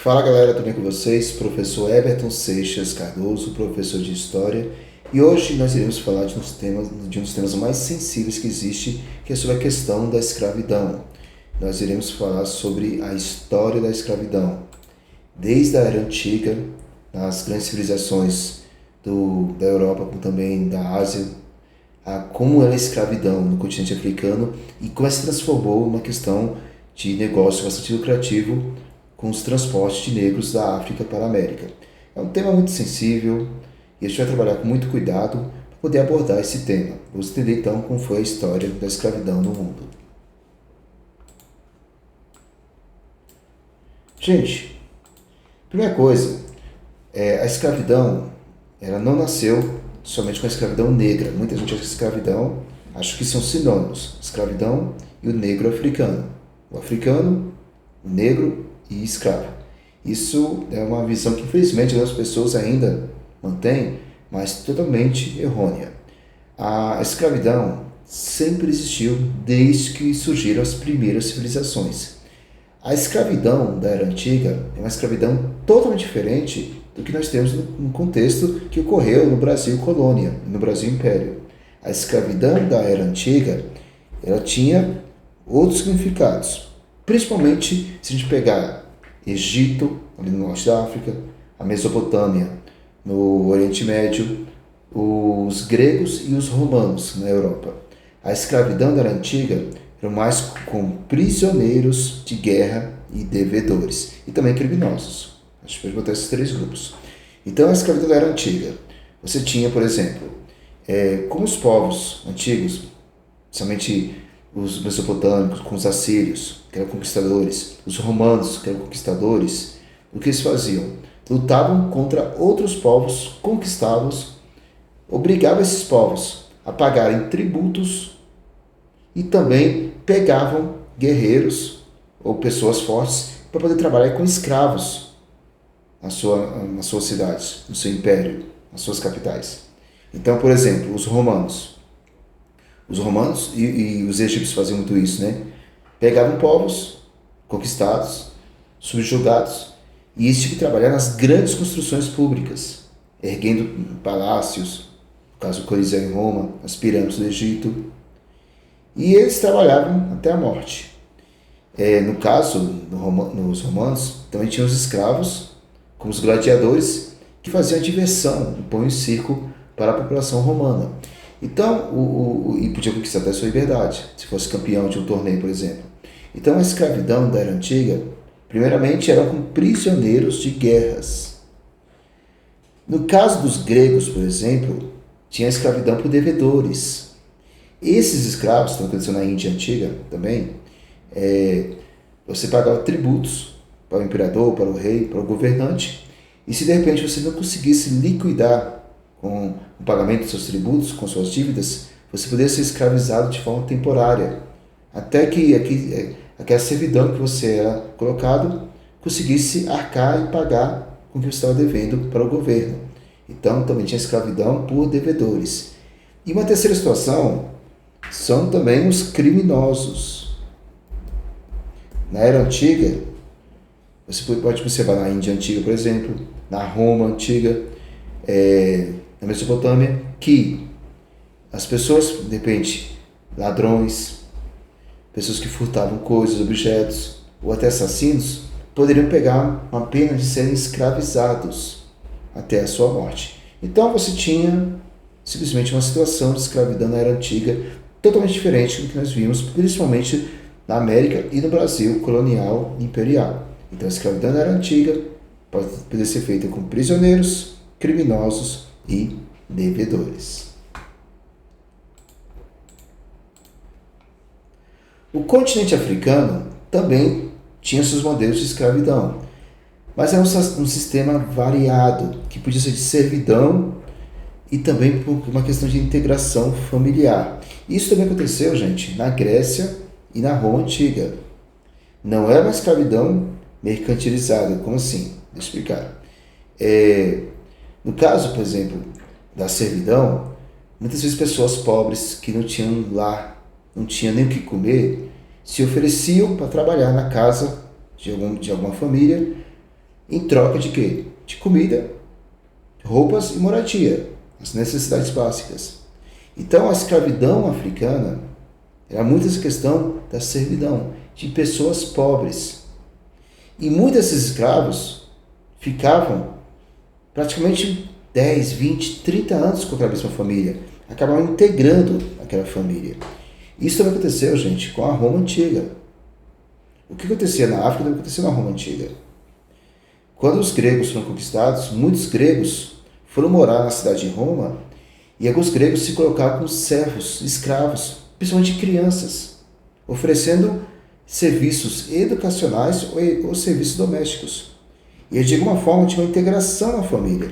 Fala galera, tudo bem com vocês? Professor Everton Seixas Cardoso, professor de História, e hoje nós iremos falar de um dos temas mais sensíveis que existe, que é sobre a questão da escravidão. Nós iremos falar sobre a história da escravidão, desde a Era Antiga, nas grandes civilizações da Europa, como também da Ásia, a como era a escravidão no continente africano e como ela se transformou numa questão de negócio bastante lucrativo com os transportes de negros da África para a América. É um tema muito sensível e a gente vai trabalhar com muito cuidado para poder abordar esse tema. Vamos entender então como foi a história da escravidão no mundo. Gente, primeira coisa, a escravidão ela não nasceu somente com a escravidão negra. Muita gente acha que escravidão, acho que são sinônimos, escravidão e o negro africano. O africano, o negro e escravo. Isso é uma visão que infelizmente algumas pessoas ainda mantêm, mas totalmente errônea. A escravidão sempre existiu desde que surgiram as primeiras civilizações. A escravidão da Era Antiga é uma escravidão totalmente diferente do que nós temos no contexto que ocorreu no Brasil colônia, no Brasil Império. A escravidão da Era Antiga, ela tinha outros significados, principalmente se a gente pegar Egito, ali no norte da África, a Mesopotâmia, no Oriente Médio, os gregos e os romanos na Europa. A escravidão da Era Antiga era mais com prisioneiros de guerra e devedores, e também criminosos. A gente pode botar esses três grupos. Então, a escravidão da Era Antiga, você tinha, por exemplo, como os povos antigos, principalmente os mesopotâmicos, com os assírios, que eram conquistadores, os romanos, que eram conquistadores, o que eles faziam? Lutavam contra outros povos conquistados, obrigavam esses povos a pagarem tributos e também pegavam guerreiros ou pessoas fortes para poder trabalhar com escravos nas suas cidades, no seu império, nas suas capitais. Então, por exemplo, os romanos e os egípcios faziam muito isso, né? Pegavam povos conquistados, subjugados, e eles tinham que trabalhar nas grandes construções públicas, erguendo palácios, no caso do Coliseu em Roma, as pirâmides do Egito, e eles trabalhavam até a morte. No caso, nos romanos, também tinham os escravos, como os gladiadores, que faziam a diversão, o pão e circo para a população romana. Então, e podia conquistar até a sua liberdade, se fosse campeão de um torneio, por exemplo. Então, a escravidão da Era Antiga, primeiramente, era com prisioneiros de guerras. No caso dos gregos, por exemplo, tinha a escravidão por devedores. Esses escravos, que estão acontecendo na Índia Antiga também, você pagava tributos para o imperador, para o rei, para o governante, e se de repente você não conseguisse liquidar com o pagamento dos seus tributos, com suas dívidas, você poderia ser escravizado de forma temporária, até que aquela servidão que você era colocado conseguisse arcar e pagar com o que você estava devendo para o governo. Então, também tinha escravidão por devedores. E uma terceira situação são também os criminosos. Na Era Antiga, você pode observar na Índia Antiga, por exemplo, na Roma Antiga, na Mesopotâmia, que as pessoas, de repente, ladrões, pessoas que furtavam coisas, objetos, ou até assassinos, poderiam pegar uma pena de serem escravizados até a sua morte. Então você tinha simplesmente uma situação de escravidão na Era Antiga totalmente diferente do que nós vimos, principalmente na América e no Brasil colonial e imperial. Então a escravidão na Era Antiga pode poder ser feita com prisioneiros, criminosos e devedores. O continente africano também tinha seus modelos de escravidão, mas era um sistema variado, que podia ser de servidão e também por uma questão de integração familiar. Isso também aconteceu, gente, na Grécia e na Roma Antiga. Não era uma escravidão mercantilizada. Como assim? Vou explicar. No caso, por exemplo, da servidão, muitas vezes pessoas pobres que não tinham lar, não tinham nem o que comer, se ofereciam para trabalhar na casa de alguma família em troca de quê? De comida, roupas e moradia, as necessidades básicas. Então a escravidão africana era muito essa questão da servidão, de pessoas pobres. E muitos desses escravos ficavam praticamente 10, 20, 30 anos com aquela mesma família, acabavam integrando aquela família. Isso também aconteceu, gente, com a Roma Antiga. O que acontecia na África também acontecia na Roma Antiga. Quando os gregos foram conquistados, muitos gregos foram morar na cidade de Roma e alguns gregos se colocaram como servos, escravos, principalmente crianças, oferecendo serviços educacionais ou serviços domésticos. E de alguma forma tinha uma integração na família.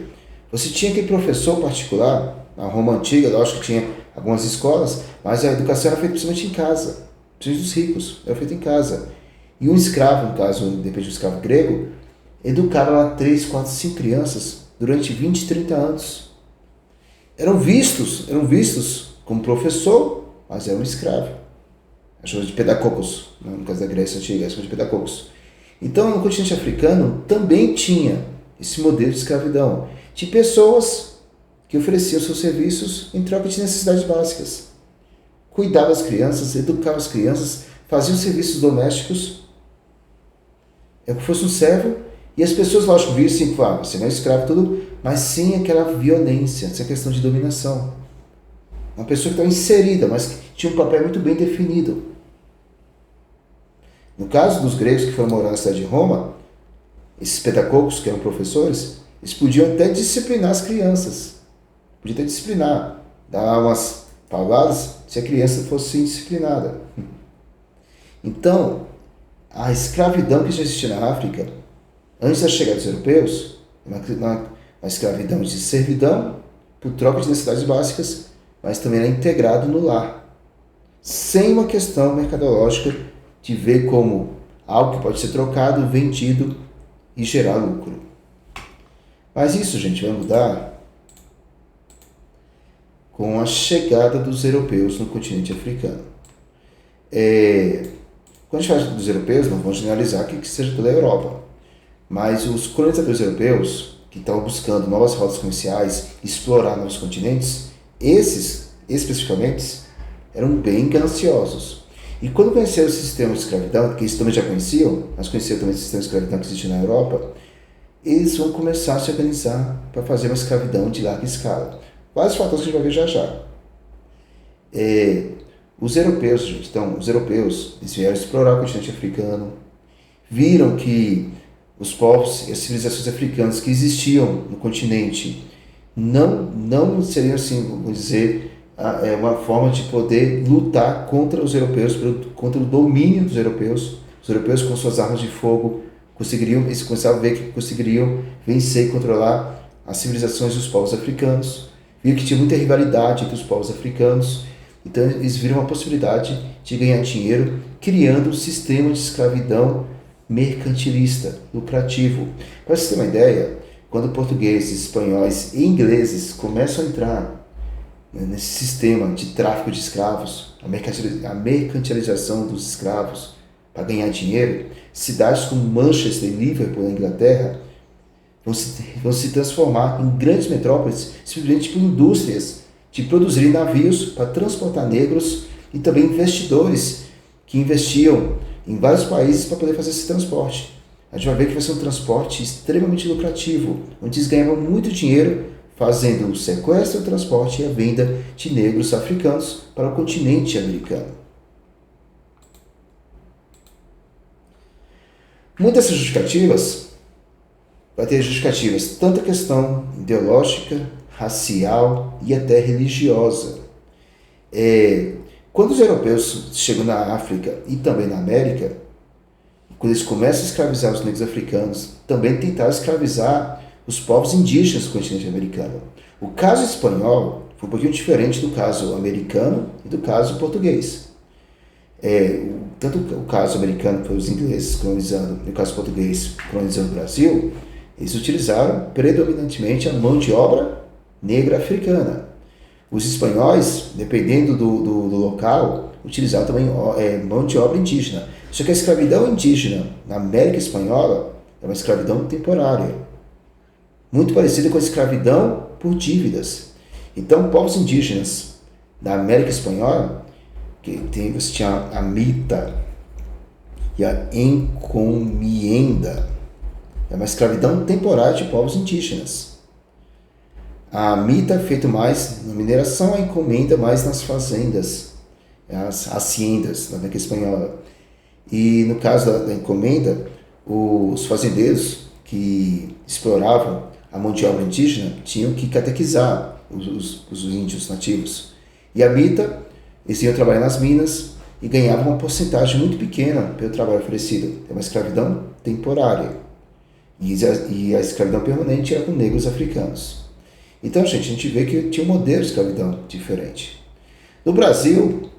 Você tinha aquele professor particular, na Roma Antiga, lógico que tinha algumas escolas, mas a educação era feita principalmente em casa, principalmente dos ricos, era feita em casa. E um escravo, no caso, depende do escravo grego, educava lá 3, 4, 5 crianças durante 20, 30 anos. Eram vistos como professor, mas eram escravo. A chama de pedagogos, no caso da Grécia Antiga, a chama de pedagogos. Então, no continente africano também tinha esse modelo de escravidão, de pessoas que ofereciam seus serviços em troca de necessidades básicas. Cuidavam das crianças, educavam as crianças, faziam serviços domésticos, é que fosse um servo, e as pessoas, lógico, viam assim, claro, você não é escravo, tudo, mas sim aquela violência, essa questão de dominação. Uma pessoa que estava inserida, mas que tinha um papel muito bem definido. No caso dos gregos que foram morar na cidade de Roma, esses pedagogos, que eram professores, eles podiam até disciplinar as crianças. Podiam até disciplinar, dar umas palavras se a criança fosse indisciplinada. Então, a escravidão que já existia na África, antes da chegada dos europeus, uma escravidão de servidão, por troca de necessidades básicas, mas também era integrado no lar, sem uma questão mercadológica de ver como algo que pode ser trocado, vendido e gerar lucro. Mas isso, gente, vai mudar com a chegada dos europeus no continente africano. Quando a gente fala dos europeus, não vamos generalizar que seja toda a Europa, mas os colonizadores europeus, que estavam buscando novas rotas comerciais, explorar novos continentes, esses, especificamente, eram bem gananciosos. E quando conheceram o sistema de escravidão, que eles também já conheciam, mas conheceram também o sistema de escravidão que existia na Europa, eles vão começar a se organizar para fazer uma escravidão de larga escala. Vários fatores que a gente vai ver já já. Os europeus, eles vieram explorar o continente africano, viram que os povos e as civilizações africanas que existiam no continente não seriam, assim, vamos dizer, uma forma de poder lutar contra os europeus, contra o domínio dos europeus. Os europeus, com suas armas de fogo, eles começaram a ver que conseguiriam vencer e controlar as civilizações dos povos africanos. Viram que tinha muita rivalidade entre os povos africanos. Então eles viram uma possibilidade de ganhar dinheiro criando um sistema de escravidão mercantilista, lucrativo. Para você ter uma ideia, quando portugueses, espanhóis e ingleses começam a entrar nesse sistema de tráfico de escravos, a mercantilização dos escravos para ganhar dinheiro, cidades como Manchester e Liverpool, na Inglaterra, vão se transformar em grandes metrópoles, simplesmente por indústrias de produzir navios para transportar negros e também investidores que investiam em vários países para poder fazer esse transporte. A gente vai ver que vai ser um transporte extremamente lucrativo, onde eles ganhavam muito dinheiro fazendo o sequestro, o transporte e a venda de negros africanos para o continente americano. Muitas dessas justificativas, vai ter justificativas tanto a questão ideológica, racial e até religiosa. Quando os europeus chegam na África e também na América, quando eles começam a escravizar os negros africanos, também tentaram escravizar os povos indígenas do continente americano. O caso espanhol foi um pouquinho diferente do caso americano e do caso português. Tanto o caso americano, que foi os ingleses colonizando, e o caso português colonizando o Brasil, eles utilizaram predominantemente a mão de obra negra africana. Os espanhóis, dependendo do local, utilizavam também mão de obra indígena. Só que a escravidão indígena na América Espanhola é uma escravidão temporária, muito parecida com a escravidão por dívidas. Então, povos indígenas da América Espanhola, você tinha a mita e a encomienda, é uma escravidão temporária de povos indígenas. A mita é feito mais na mineração, a encomenda mais nas fazendas, as haciendas na América Espanhola. E no caso da encomenda, os fazendeiros que exploravam a mão de obra indígena tinham que catequizar os índios nativos. E a mita, eles iam trabalhar nas minas e ganhavam uma porcentagem muito pequena pelo trabalho oferecido. É uma escravidão temporária. E a escravidão permanente era com negros africanos. Então, gente, a gente vê que tinha um modelo de escravidão diferente. No Brasil,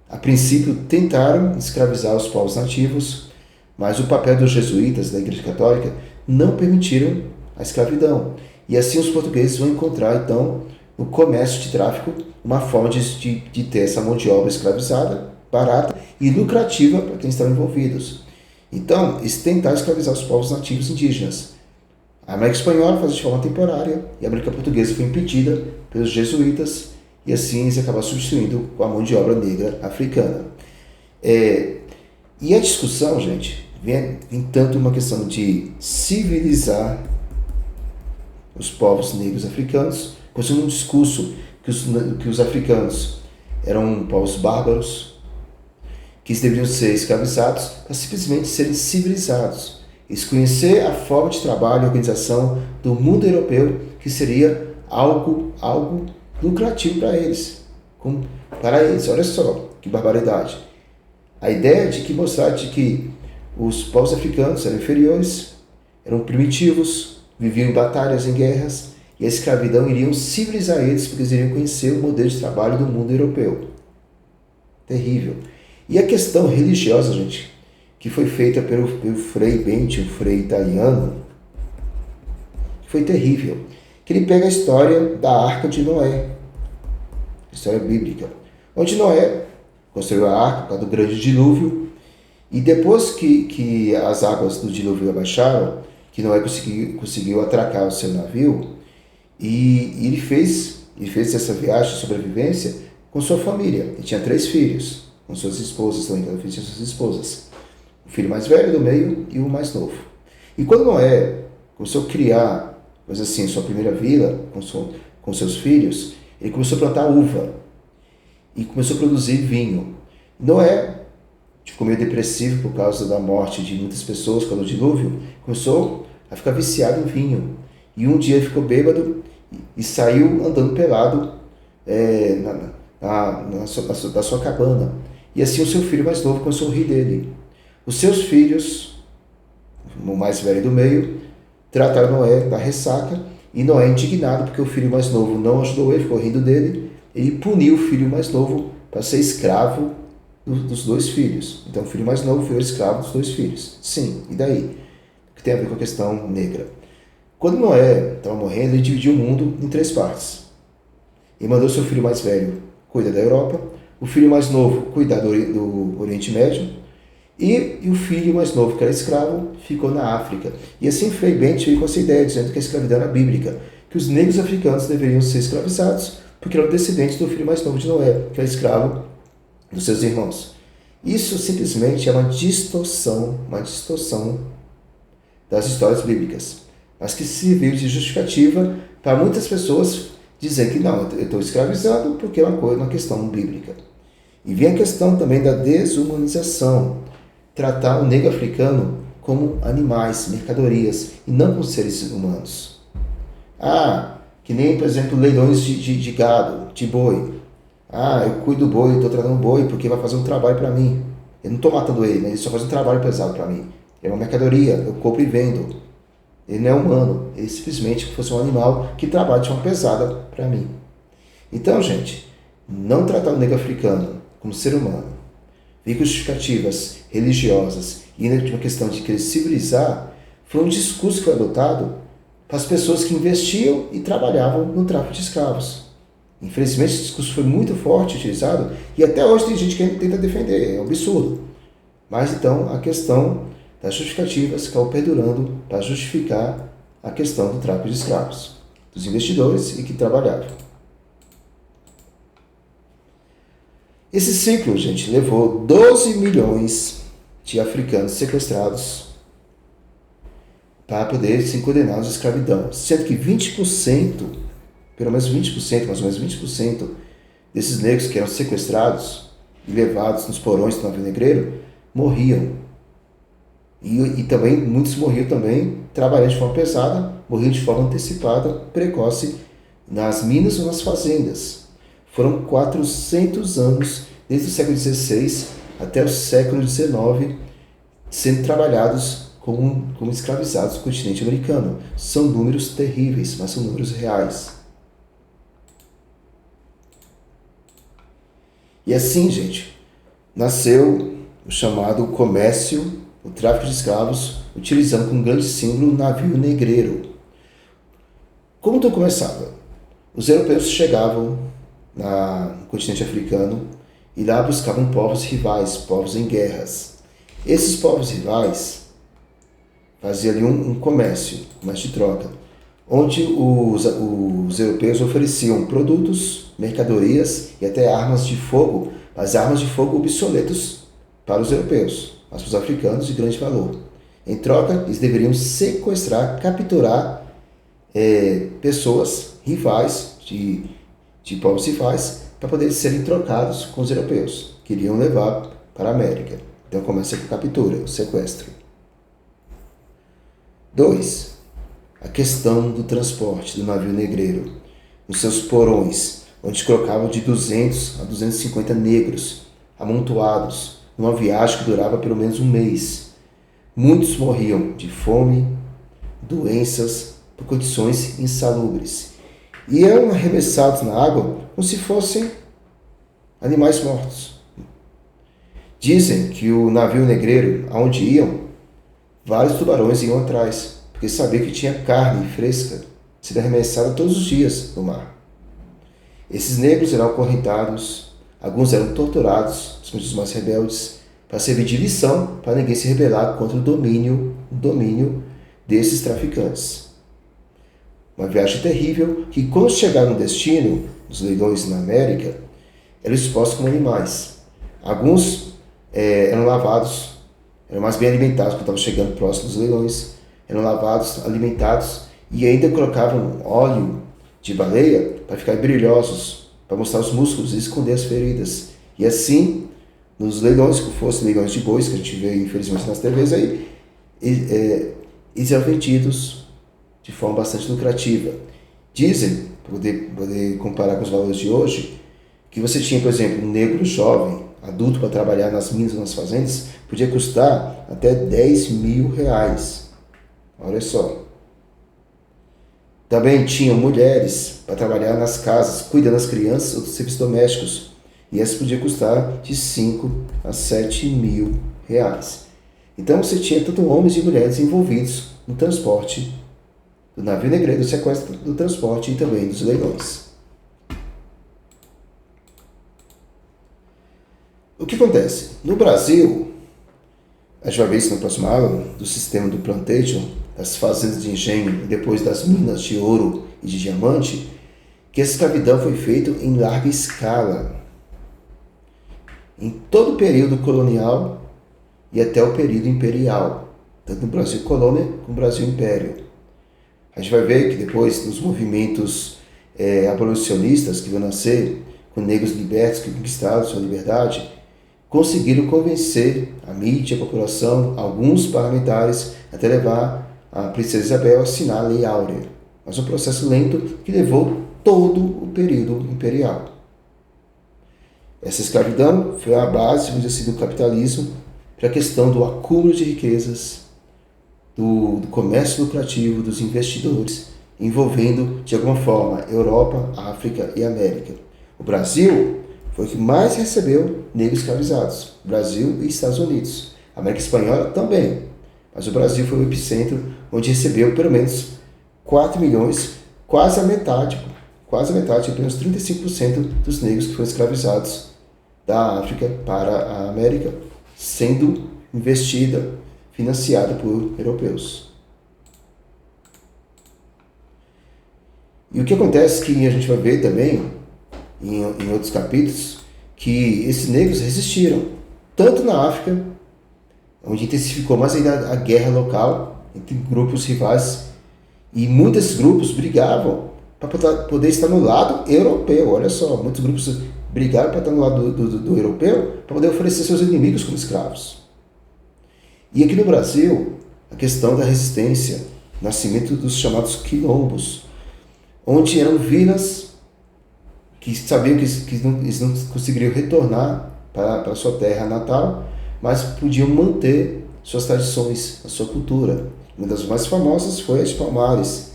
a princípio tentaram escravizar os povos nativos, mas o papel dos jesuítas da Igreja Católica não permitiram a escravidão. E assim os portugueses vão encontrar, então, no comércio de tráfico, uma forma de ter essa mão de obra escravizada, barata e lucrativa para quem estão envolvidos. Então, eles tentaram escravizar os povos nativos indígenas. A América Espanhola faz de forma temporária e a América Portuguesa foi impedida pelos jesuítas e assim eles acabaram substituindo com a mão de obra negra africana. E a discussão, gente, vem tanto uma questão de civilizar os povos negros africanos, como um discurso que os africanos eram povos bárbaros, que eles deveriam ser escravizados para simplesmente serem civilizados. Eles conhecer a forma de trabalho e organização do mundo europeu, que seria algo lucrativo para eles. Olha só que barbaridade. A ideia de que mostrar de que os povos africanos eram inferiores, eram primitivos, viviam em batalhas, em guerras, e a escravidão iriam civilizar eles, porque eles iriam conhecer o modelo de trabalho do mundo europeu. Terrível. E a questão religiosa, gente, que foi feita pelo Frei Bente, um frei italiano, foi terrível. Que ele pega a história da Arca de Noé, a história bíblica, onde Noé construiu a arca por causa do grande dilúvio, e depois que as águas do dilúvio abaixaram, que Noé conseguiu atracar o seu navio, e ele fez essa viagem de sobrevivência com sua família. Ele tinha 3 filhos, com suas esposas também, cada filho tinha suas esposas. O filho mais velho, do meio e o mais novo. E quando Noé começou a criar, sua primeira vila com seus filhos, ele começou a plantar uva e começou a produzir vinho. Noé ficou meio depressivo por causa da morte de muitas pessoas quando o dilúvio, começou a ficar viciado em vinho. E um dia ele ficou bêbado e saiu andando pelado da sua cabana. E assim o seu filho mais novo começou a rir dele. Os seus filhos, o mais velho do meio, trataram Noé da ressaca, e Noé, indignado porque o filho mais novo não ajudou ele, ficou rindo dele, ele puniu o filho mais novo para ser escravo dos 2 filhos. Então o filho mais novo foi o escravo dos 2 filhos. Sim, e daí? O que tem a ver com a questão negra? Quando Noé estava morrendo, ele dividiu o mundo em 3 partes. Ele mandou seu filho mais velho cuidar da Europa, o filho mais novo cuidar do Oriente Médio, e o filho mais novo, que era escravo, ficou na África. E assim Frei Bente veio com essa ideia, dizendo que a escravidão era bíblica, que os negros africanos deveriam ser escravizados, porque eram descendentes do filho mais novo de Noé, que era escravo dos seus irmãos. Isso simplesmente é uma distorção das histórias bíblicas, mas que serviu de justificativa para muitas pessoas dizer que não, eu estou escravizado porque é uma questão bíblica. E vem a questão também da desumanização, tratar o negro africano como animais, mercadorias, e não como seres humanos. Que nem, por exemplo, leilões de gado, de boi. Eu cuido do boi, estou tratando o boi porque vai fazer um trabalho para mim. Eu não estou matando ele, ele só faz um trabalho pesado para mim. É uma mercadoria, eu compro e vendo. Ele não é humano, ele simplesmente fosse um animal que trabalha de forma pesada para mim. Então, gente, não tratar o negro africano como ser humano, vir com justificativas religiosas e ainda de uma questão de querer civilizar, foi um discurso que foi adotado para as pessoas que investiam e trabalhavam no tráfico de escravos. Infelizmente, esse discurso foi muito forte utilizado e até hoje tem gente que ainda tenta defender, é um absurdo. Mas então, a questão das justificativas acabou perdurando para justificar a questão do tráfico de escravos, dos investidores e que trabalhavam. Esse ciclo, gente, levou 12 milhões de africanos sequestrados para poder se condenar à escravidão, sendo que 20%, pelo menos 20%, mais ou menos 20% desses negros que eram sequestrados e levados nos porões do navio negreiro morriam. E também, muitos morriam também trabalhando de forma pesada, morriam de forma antecipada, precoce, nas minas ou nas fazendas. Foram 400 anos, desde o século XVI até o século XIX, sendo trabalhados como escravizados no continente americano. São números terríveis, mas são números reais. E assim, gente, nasceu o chamado comércio, o tráfico de escravos, utilizando como grande símbolo o navio negreiro. Como tudo começava? Os europeus chegavam no continente africano e lá buscavam povos rivais, povos em guerras. Esses povos rivais faziam ali um comércio de troca, onde os europeus ofereciam produtos, mercadorias e até armas de fogo, mas armas de fogo obsoletos para os europeus, mas para os africanos de grande valor. Em troca, eles deveriam sequestrar, capturar pessoas rivais, de povos rivais, para poderem serem trocados com os europeus, que iriam levar para a América. Então começa com a captura, o sequestro. 2. A questão do transporte do navio negreiro, nos seus porões, onde colocavam de 200 a 250 negros amontoados, numa viagem que durava pelo menos um mês. Muitos morriam de fome, doenças, por condições insalubres. E eram arremessados na água como se fossem animais mortos. Dizem que o navio negreiro, aonde iam, vários tubarões iam atrás, porque sabiam que tinha carne fresca sendo arremessada todos os dias no mar. Esses negros eram acorrentados, alguns eram torturados, principalmente os mais rebeldes, para servir de lição para ninguém se rebelar contra o domínio desses traficantes. Uma viagem terrível que, quando chegaram no destino, os leilões na América, eram expostos como animais. Alguns eram lavados, eram mais bem alimentados quando estavam chegando próximo dos leilões, eram lavados, alimentados e ainda colocavam óleo de baleia para ficar brilhosos, para mostrar os músculos e esconder as feridas. E assim, nos leilões, que fossem leilões de bois, que a gente vê infelizmente nas TVs aí, eles eram vendidos de forma bastante lucrativa. Dizem, para poder comparar com os valores de hoje, que você tinha, por exemplo, um negro jovem, adulto, para trabalhar nas minas ou nas fazendas, podia custar até 10 mil reais. Olha só. Também tinham mulheres para trabalhar nas casas, cuidando das crianças ou dos serviços domésticos. E essa podia custar de 5 a 7 mil reais. Então você tinha tanto homens e mulheres envolvidos no transporte do navio negreiro, do sequestro do transporte e também dos leilões. O que acontece? No Brasil, a gente vai ver isso na próxima aula, do sistema do plantation, das fazendas de engenho e depois das minas de ouro e de diamante, que a escravidão foi feita em larga escala. Em todo o período colonial e até o período imperial, tanto no Brasil colônia como no Brasil império. A gente vai ver que depois, nos movimentos abolicionistas que vão nascer, com negros libertos que conquistaram sua liberdade, conseguiram convencer a mídia, a população, alguns parlamentares, até levar a princesa Isabel a assinar a Lei Áurea. Mas um processo lento que levou todo o período imperial. Essa escravidão foi a base, vamos dizer assim, do capitalismo para a questão do acúmulo de riquezas, do comércio lucrativo, dos investidores, envolvendo, de alguma forma, Europa, África e América. O Brasil foi o que mais recebeu negros escravizados. Brasil e Estados Unidos. A América Espanhola também. Mas o Brasil foi o epicentro, onde recebeu pelo menos 4 milhões, quase a metade, apenas 35% dos negros que foram escravizados da África para a América, sendo investida, financiada por europeus. E o que acontece que a gente vai ver também, em outros capítulos, que esses negros resistiram, tanto na África, onde intensificou mais ainda a guerra local entre grupos rivais, e muitos desses grupos brigavam para poder estar no lado europeu. Olha só, muitos grupos brigaram para estar no lado do europeu, para poder oferecer seus inimigos como escravos. E aqui no Brasil, a questão da resistência, nascimento dos chamados quilombos, onde eram vilas que sabiam que eles não conseguiriam retornar para a sua terra natal, mas podiam manter suas tradições, a sua cultura. Uma das mais famosas foi a de Palmares.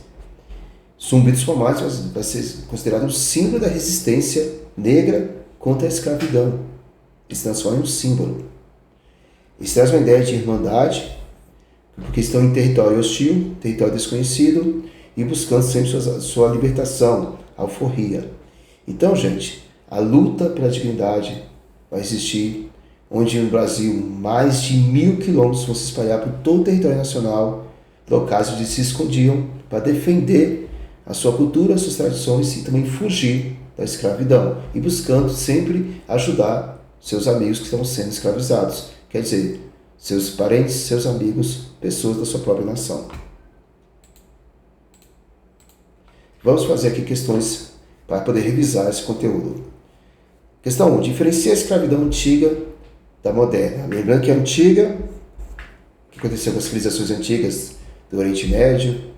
Zumbi dos Palmares vai ser considerado um símbolo da resistência negra contra a escravidão. Ele se transforma em um símbolo. Eles trazem uma ideia de irmandade, porque estão em território hostil, território desconhecido, e buscando sempre sua libertação, alforria. Então, gente, a luta pela dignidade vai existir, onde no Brasil mais de 1.000 quilômetros vão se espalhar por todo o território nacional, locais onde se escondiam para defender a sua cultura, as suas tradições e também fugir da escravidão, e buscando sempre ajudar seus amigos que estão sendo escravizados, quer dizer, seus parentes, seus amigos, pessoas da sua própria nação. Vamos fazer aqui questões para poder revisar esse conteúdo. Questão 1. Diferencia a escravidão antiga da moderna. Lembrando que a antiga, o que aconteceu com as civilizações antigas do Oriente Médio,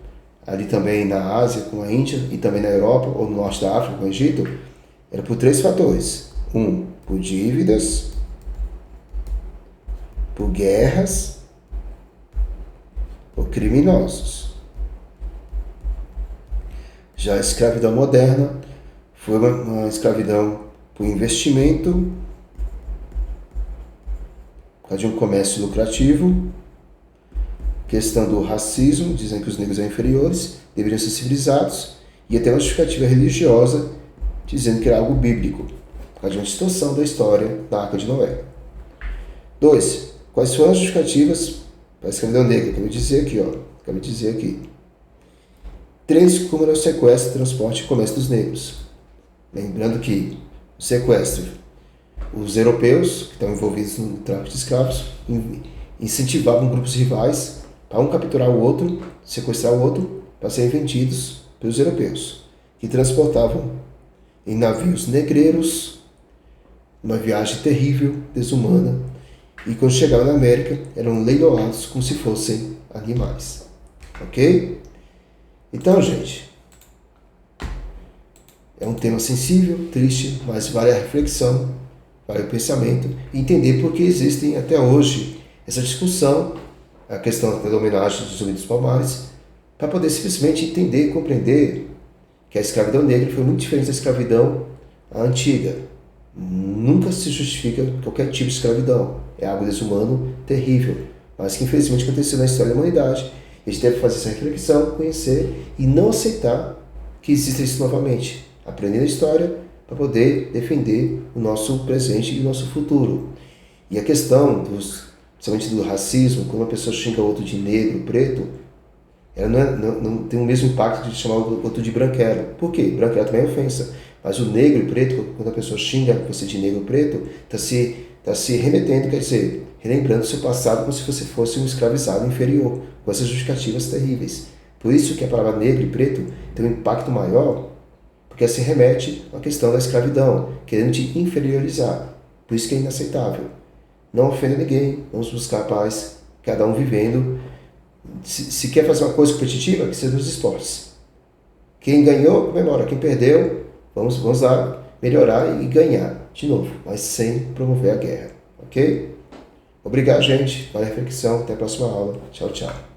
ali também na Ásia com a Índia e também na Europa ou no norte da África com o Egito, era por 3 fatores. 1. Por dívidas, por guerras, por criminosos. Já a escravidão moderna foi uma escravidão por investimento, por causa de um comércio lucrativo, questão do racismo, dizendo que os negros eram inferiores, deveriam ser civilizados, e até uma justificativa religiosa, dizendo que era algo bíblico, por causa de uma distorção da história da Arca de Noé. 2. Quais foram as justificativas para a escravidão negra? Acabei de dizer aqui. 3. Como era o sequestro, transporte e comércio dos negros. Lembrando que o sequestro, os europeus, que estão envolvidos no tráfico de escravos, incentivavam grupos rivais para um capturar o outro, sequestrar o outro, para serem vendidos pelos europeus, que transportavam em navios negreiros, uma viagem terrível, desumana, e quando chegavam na América, eram leiloados como se fossem animais. Ok? Então, gente, é um tema sensível, triste, mas vale a reflexão, vale o pensamento, e entender por que existem até hoje essa discussão, a questão da homenagem dos Zumbi dos Palmares, para poder simplesmente entender e compreender que a escravidão negra foi muito diferente da escravidão antiga. Nunca se justifica qualquer tipo de escravidão. É algo desumano, terrível, mas que infelizmente aconteceu na história da humanidade. A gente deve fazer essa reflexão, conhecer e não aceitar que exista isso novamente. Aprender a história para poder defender o nosso presente e o nosso futuro. E a questão, principalmente do racismo, quando uma pessoa xinga o outro de negro, preto, ela não tem o mesmo impacto de chamar o outro de branquelo. Por quê? Branquelo também é ofensa. Mas o negro e preto, quando a pessoa xinga você de negro e preto, está se remetendo, quer dizer, relembrando o seu passado como se você fosse um escravizado inferior, com essas justificativas terríveis. Por isso que a palavra negro e preto tem um impacto maior, porque se remete à questão da escravidão, querendo te inferiorizar. Por isso que é inaceitável. Não ofenda ninguém, vamos buscar a paz, cada um vivendo. Se quer fazer uma coisa competitiva, que seja nos esportes. Quem ganhou, comemora. Quem perdeu, vamos lá melhorar e ganhar de novo, mas sem promover a guerra. Ok? Obrigado, gente. Vale a reflexão. Até a próxima aula. Tchau, tchau.